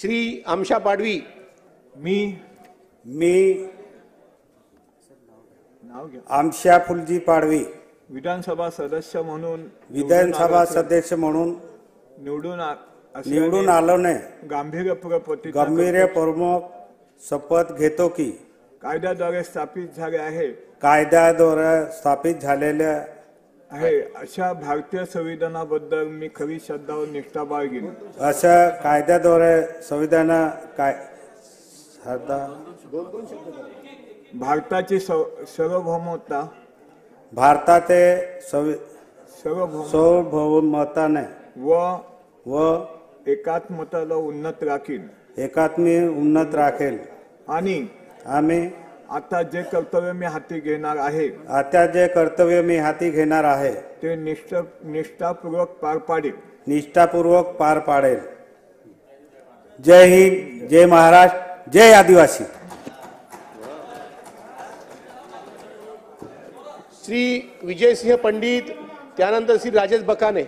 श्री आमशा पाडवी, मी आमशा फुलजी पाडवी विधानसभा सदस्य म्हणून विधानसभा सदस्य म्हणून निवडून आलोने गांभीर्यपूर्वक शपथ घेतो की कायद्याद्वारे स्थापित झाले आहे आहे अशा भारतीय संविधानाबद्दल मी खरी श्रद्धा व निष्ठा बाळगेन। अशा कायद्याद्वारे संविधान भारताची सार्वभौमता भारताचे सार्वभौमताने व एकात्मताला उन्नत राखेल आणि आम्ही आता जे कर्तव्य मी हाती घेणार आहे ते निष्ठापूर्वक पार पाडेल। जय हिंद, जय महाराष्ट्र, जय आदिवासी। श्री विजयसिंह पंडित, त्यानंतर श्री राजेश बकाने।